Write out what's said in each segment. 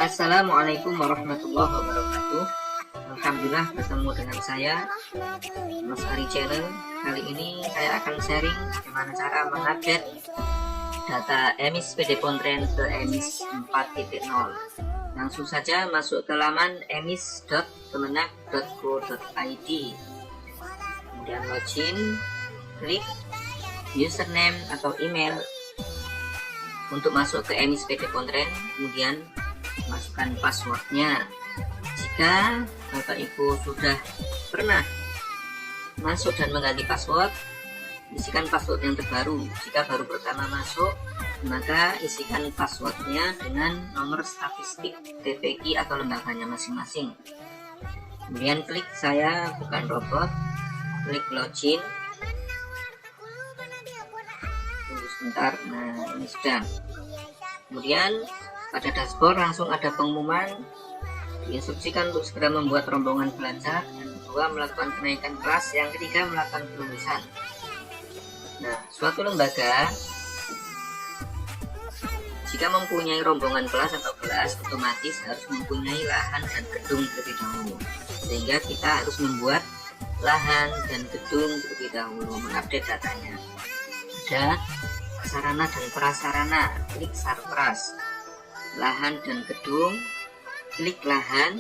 Assalamualaikum warahmatullahi wabarakatuh. Alhamdulillah bertemu dengan saya Mas Ari Channel. Kali ini saya akan sharing bagaimana cara mengupdate data emis PD Pontren ke emis 4.0. Langsung saja masuk ke laman emis.kemenak.go.id, kemudian login, klik username atau email untuk masuk ke emis PD Pontren, kemudian masukkan passwordnya. Jika Bapak Ibu sudah pernah masuk dan mengganti password, isikan password yang terbaru. Jika baru pertama masuk, maka isikan passwordnya dengan nomor statistik TPQ atau lembaganya masing-masing. Kemudian klik saya bukan robot, klik login. Tunggu sebentar, nah ini sudah. Kemudian pada dashboard langsung ada pengumuman, diinstruksikan untuk segera membuat rombongan belanja, yang kedua melakukan kenaikan kelas, yang ketiga melakukan kelulusan. Nah, suatu lembaga jika mempunyai rombongan kelas atau kelas, otomatis harus mempunyai lahan dan gedung terlebih dahulu, sehingga kita harus membuat lahan dan gedung terlebih dahulu, mengupdate datanya. Ada sarana dan prasarana, klik sarpras. Lahan dan gedung, klik lahan.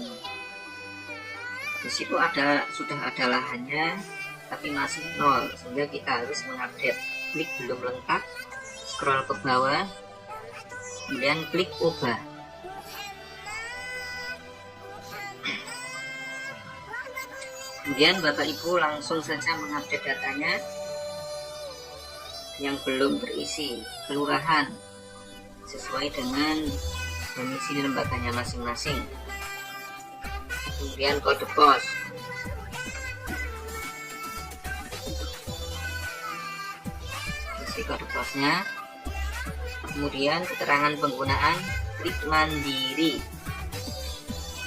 Di situ sudah ada lahannya tapi masih nol, sehingga kita harus mengupdate. Klik belum lengkap, scroll ke bawah, kemudian klik ubah. Kemudian Bapak Ibu langsung saja mengupdate datanya yang belum terisi, kelurahan sesuai dengan domisili lembaganya masing-masing, kemudian kode pos, isi kode posnya, kemudian keterangan penggunaan, klik mandiri.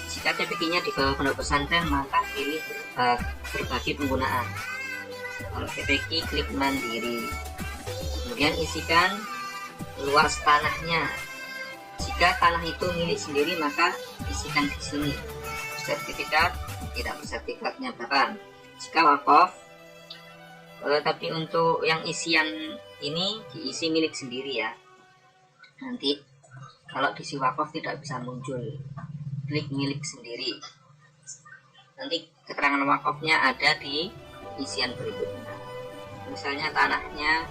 Jika TPQ-nya di bawah pondok pesantren, maka pilih berbagi penggunaan. Kalau TPQ, klik mandiri. Kemudian isikan luas tanahnya. Jika tanah itu milik sendiri, maka isikan di sini. Sertifikat, tidak bersertifikat nyatakan. Jika wakaf, tapi untuk yang isian ini diisi milik sendiri ya. Nanti kalau diisi wakaf tidak bisa muncul. Klik milik sendiri. Nanti keterangan wakafnya ada di isian berikutnya. Misalnya tanahnya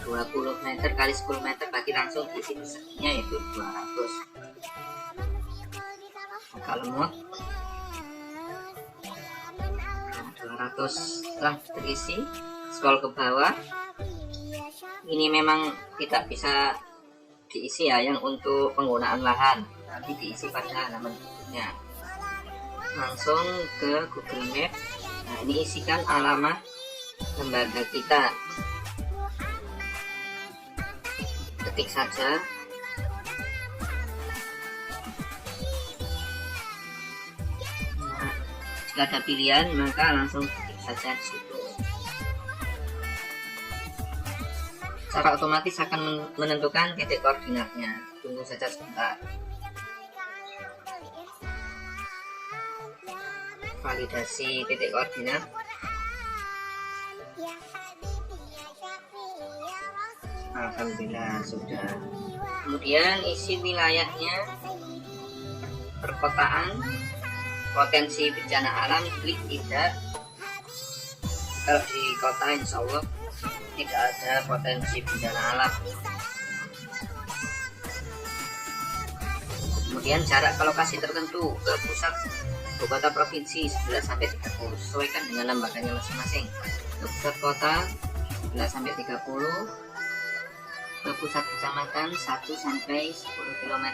20 meter kali 10 meter, bagi langsung isi persegnya yaitu 200. Agak lemot. Nah, 200 setelah terisi, scroll ke bawah. Ini memang tidak bisa diisi ya, yang untuk penggunaan lahan, nanti diisi pada halaman berikutnya. Langsung ke Google Map. Nah, ini isikan alamat lembaga kita. Ketik saja. Nah, jika ada pilihan maka langsung ketik saja di situ. Secara otomatis akan menentukan titik koordinatnya. Tunggu saja sebentar. Validasi titik koordinat. Alhamdulillah sudah. Kemudian isi wilayahnya, perkotaan, potensi bencana alam, klik tidak. Kalau di kota insya Allah tidak ada potensi bencana alam. Kemudian jarak ke lokasi tertentu, ke pusat ibu kota provinsi 11-30, sesuaikan dengan lembaganya masing-masing. Ke pusat kota 11-30, ke pusat kecamatan 1-10 km,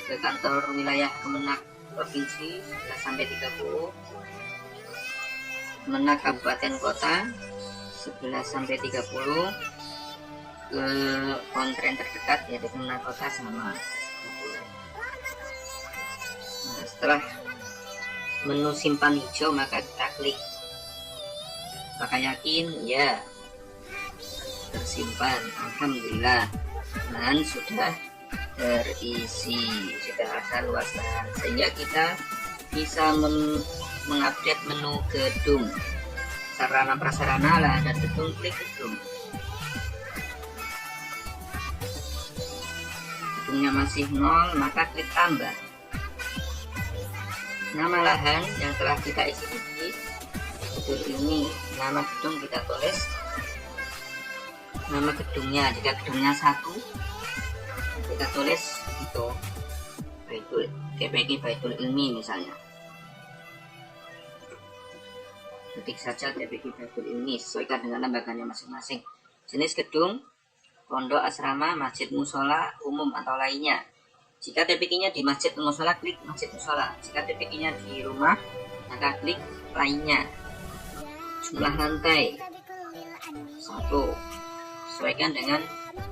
ke kantor wilayah Kemenak provinsi 11-30, Kemenak kabupaten kota 11-30, ke Pontren terdekat yaitu Kemenak kota sama 10. Nah, setelah menu simpan hijau maka kita klik, maka yakin ya tersimpan. Alhamdulillah, dan sudah terisi, sudah ada luas lahan, sehingga kita bisa mengupdate menu gedung, sarana prasarana lah, dan gedung, klik gedung. Gedungnya masih 0, maka klik tambah. Nama lahan yang telah kita isi di gedung ini, nama gedung kita tulis, nama gedungnya, jika gedungnya 1 kita tulis itu Baitul TPK Baitul Ilmi misalnya, ketik saja TPK Baitul Ilmi, sesuaikan dengan lembaganya masing-masing. Jenis gedung, pondok, asrama, masjid, musola, umum atau lainnya. Jika TPK-nya di masjid musola, klik masjid musola. Jika TPK-nya di rumah, maka klik lainnya. Jumlah lantai 1, sesuaikan dengan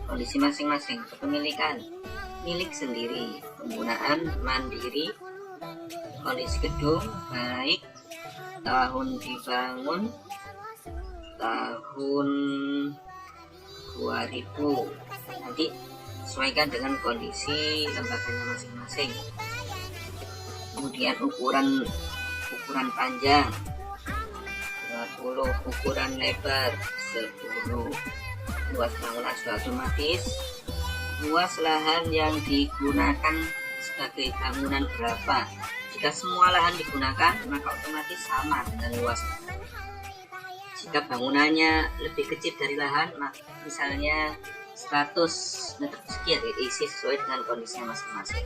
kondisi masing-masing. Kepemilikan, milik sendiri, penggunaan mandiri, kondisi gedung baik, tahun dibangun tahun 2000, nanti sesuaikan dengan kondisi lembaganya masing-masing. Kemudian ukuran panjang 20, ukuran lebar 10, luas bangunan sudah otomatis, luas lahan yang digunakan sebagai bangunan berapa. Jika semua lahan digunakan, maka otomatis sama dengan luas. Jika bangunannya lebih kecil dari lahan, misalnya 100 meter persegi, diisi sesuai dengan kondisinya masing-masing.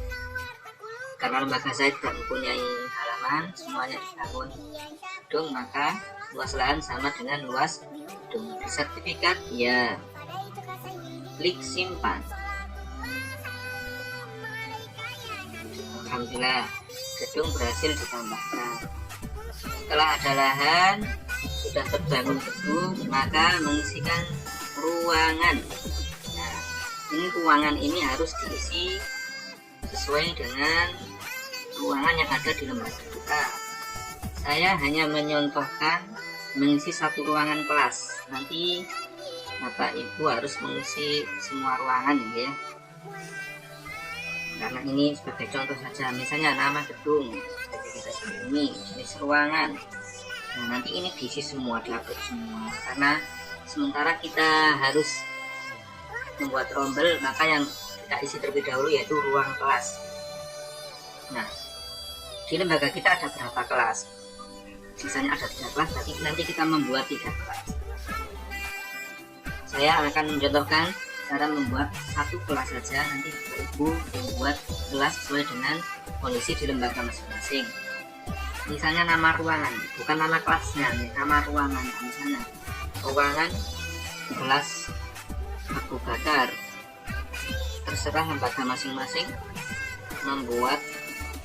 Karena lembaga saya tidak mempunyai halaman, semuanya dibangun gedung, maka luas lahan sama dengan luas gedung. Sertifikat ya, klik simpan. Alhamdulillah, gedung berhasil ditambahkan. Setelah ada lahan, sudah terbangun gedung, maka mengisikan ruangan. Nah, ini ruangan ini harus diisi sesuai dengan ruangan yang ada di lembaga kita. Saya hanya menyontohkan mengisi satu ruangan kelas. Nanti Bapak Ibu harus mengisi semua ruangan ya. Karena ini sebagai contoh saja, misalnya nama gedung, kita ini jenis ruangan. Nah, nanti ini diisi semua, diupload semua. Karena sementara kita harus membuat rombel, maka yang kita isi terlebih dahulu yaitu ruang kelas. Nah, di lembaga kita ada berapa kelas? Misalnya ada 3 kelas, berarti nanti kita membuat 3 kelas. Saya akan mencontohkan cara membuat 1 kelas saja, nanti Ibu membuat kelas sesuai dengan kondisi di lembaga masing-masing. Misalnya nama ruangan, bukan nama kelasnya, nama ruangan. Misalnya ruangan kelas Abu Bakar, terserah lembaga masing-masing membuat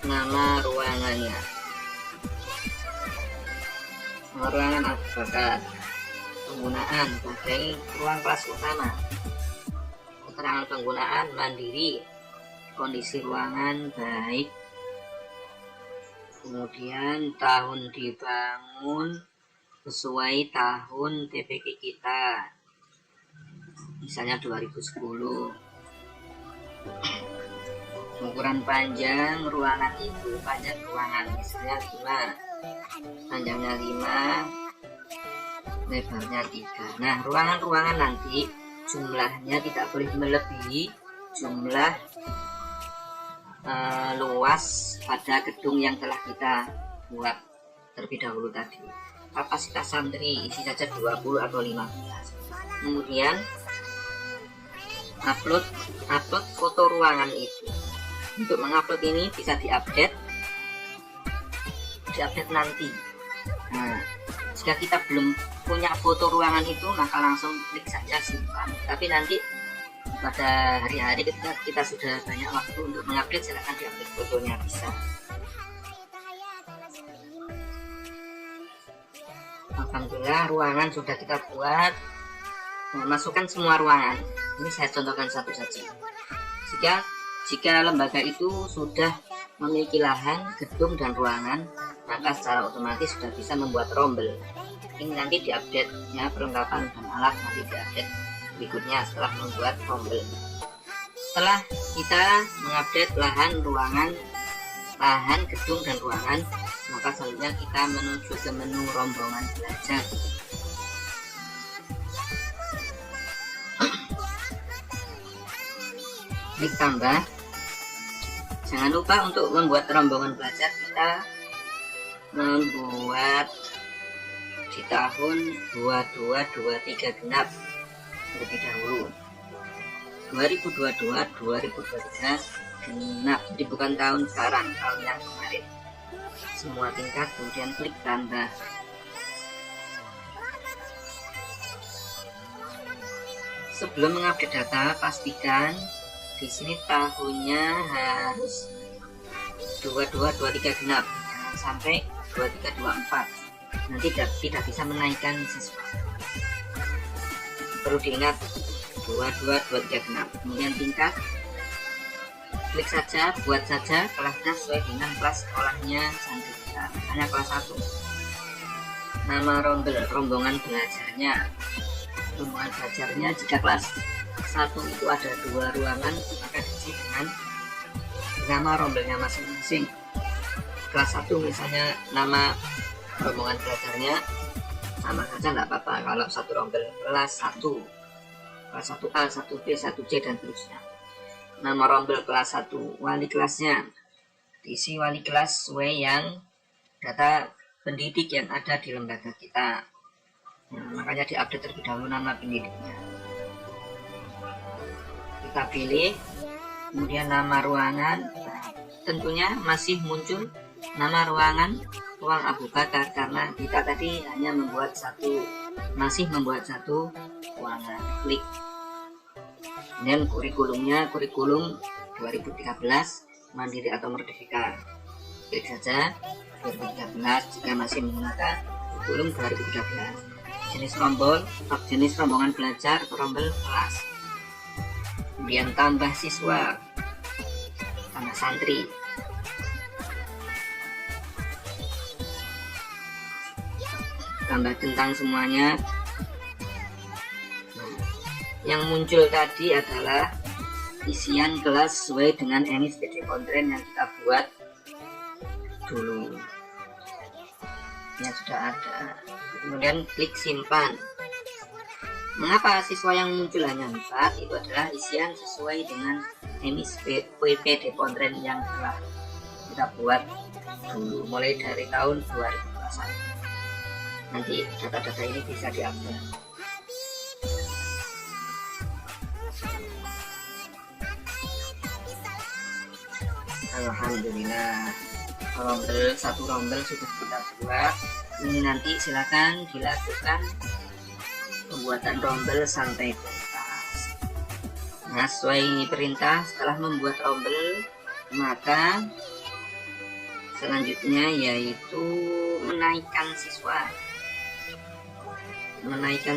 nama ruangannya. Nama ruangan Abu Bakar, penggunaan sebagai ruang kelas utama, keterangan penggunaan mandiri, kondisi ruangan baik, kemudian tahun dibangun sesuai tahun TPK kita, misalnya 2010. Ukuran panjang ruangan itu, panjang ruangan misalnya 5, panjangnya 5, lebarnya 3. Nah, ruangan-ruangan nanti jumlahnya tidak boleh melebihi jumlah luas pada gedung yang telah kita buat terlebih dahulu tadi. Kapasitas santri isi saja 20 atau 15. Kemudian upload foto ruangan itu. Untuk mengupload ini bisa diupdate nanti. Nah, jika kita belum punya foto ruangan itu, maka langsung klik saja simpan. Tapi nanti pada hari-hari ketika kita sudah banyak waktu untuk mengupdate, silahkan diupdate fotonya, bisa. Alhamdulillah, ruangan sudah kita buat. Nah, masukkan semua ruangan. Ini saya contohkan satu saja. Jika lembaga itu sudah memiliki lahan, gedung, dan ruangan, maka secara otomatis sudah bisa membuat rombel. Ini nanti diupdate ya, perlengkapan dan alat nanti diupdate berikutnya setelah membuat rombel. Setelah kita mengupdate lahan gedung dan ruangan, maka selanjutnya kita menuju ke menu rombongan belajar. Klik tambah. Jangan lupa untuk membuat rombongan belajar kita membuat di tahun 22-23 genap terlebih dahulu. 2022-2023 genap, jadi bukan tahun sekarang, tahun yang kemarin. Semua tingkat, kemudian klik tambah. Sebelum mengupdate data, pastikan di sini tahunnya harus 22-23 genap, jangan sampai 23-24. Nanti tidak bisa menaikkan siswa. Perlu diingat 22-23 genap. Kemudian tingkat, klik saja, buat saja kelasnya sesuai dengan kelas sekolahnya santri kita, misalnya kelas 1. Nama rombongan belajarnya. Rombongan belajarnya jika kelas 1 itu ada 2 ruangan, maka diisi dengan nama rombelnya masing-masing. Kelas 1 misalnya nama rombongan belajarnya sama saja, tidak apa-apa kalau satu rombel. Kelas 1, kelas 1A, 1B, 1C dan seterusnya. Nama rombel kelas 1, wali kelasnya diisi wali kelas sesuai yang data pendidik yang ada di lembaga kita. Nah, makanya diupdate terlebih dahulu nama pendidiknya. Kita pilih, kemudian nama ruangan. Tentunya masih muncul nama ruangan ruang Abu Bakar karena kita tadi hanya masih membuat satu ruangan. Klik. Dan kurikulumnya kurikulum 2013 mandiri atau merdeka. Klik saja 2013 jika masih menggunakan kurikulum 2013. Jenis rombongan belajar rombel kelas. Kemudian tambah siswa, tambah santri. Tambah tentang semuanya. Nah, yang muncul tadi adalah isian kelas sesuai dengan NISPD Kontren yang kita buat dulu. Yang sudah ada. Kemudian klik simpan. Mengapa siswa yang muncul hanya 4? Itu adalah isian sesuai dengan NISPD Kontren yang telah kita buat dulu mulai dari tahun 2021. Nanti data-data ini bisa diambil. Alhamdulillah, satu rombel sudah kita buat. Ini nanti silakan dilakukan pembuatan rombel sampai tuntas. Nah, sesuai perintah, setelah membuat rombel, maka selanjutnya yaitu menaikkan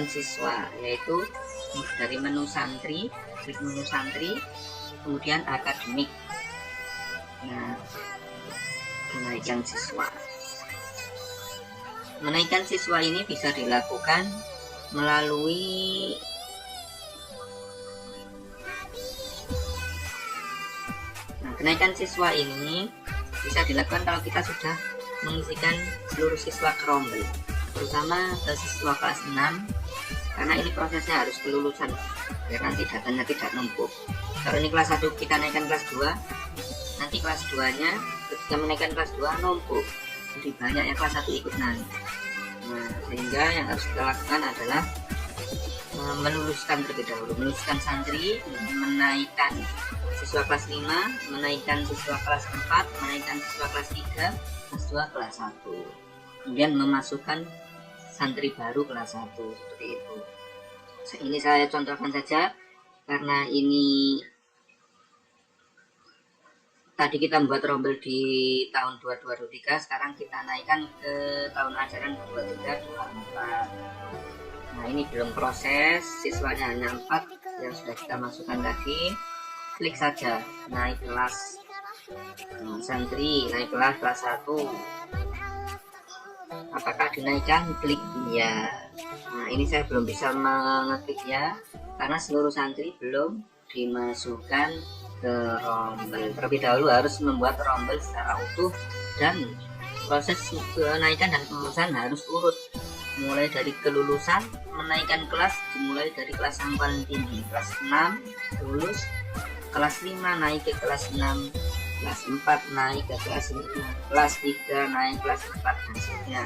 siswa, yaitu dari menu santri, klik menu santri, kemudian akademik. Nah, menaikkan siswa ini bisa dilakukan melalui kenaikan siswa ini bisa dilakukan kalau kita sudah mengisikan seluruh siswa ke rombel, terutama ke siswa kelas 6, karena ini prosesnya harus kelulusan biar nanti datanya tidak numpuk. Kalau ini kelas 1 kita naikkan kelas 2, nanti kelas 2 nya ketika menaikkan kelas 2 numpuk, jadi banyak yang kelas 1 ikut naik. Nah, sehingga yang harus kita lakukan adalah meluluskan terlebih dahulu, meluluskan santri, menaikkan siswa kelas 5, menaikkan siswa kelas 4, menaikkan siswa kelas 3, kelas 2, kelas 1, kemudian memasukkan santri baru kelas 1, seperti itu. Ini saya contohkan saja karena ini tadi kita membuat rombel di tahun 2023, sekarang kita naikkan ke tahun ajaran 23-24. Nah, ini belum proses, siswanya hanya 4 yang sudah kita masukkan tadi. Klik saja naik kelas. Nah, santri naik kelas 1. Apakah dinaikkan? Klik ya. Nah, ini saya belum bisa mengeklik ya karena seluruh santri belum dimasukkan ke rombel. Terlebih dahulu harus membuat rombel secara utuh, dan proses kenaikan dan kelulusan harus urut, mulai dari kelulusan menaikkan kelas dimulai dari kelas yang paling tinggi, kelas 6 lulus, kelas 5 naik ke kelas 6, kelas 4 naik ke kelas 5, kelas 3 naik kelas 4, dan seterusnya.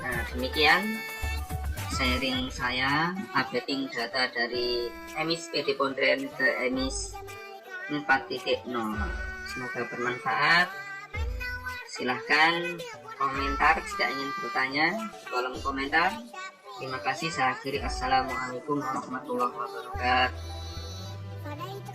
Nah, demikian sharing saya updating data dari EMIS PD Pondren ke EMIS 4.0. Semoga bermanfaat. Silahkan komentar jika ingin bertanya di kolom komentar. Terima kasih. Saya akhiri. Assalamualaikum warahmatullahi wabarakatuh.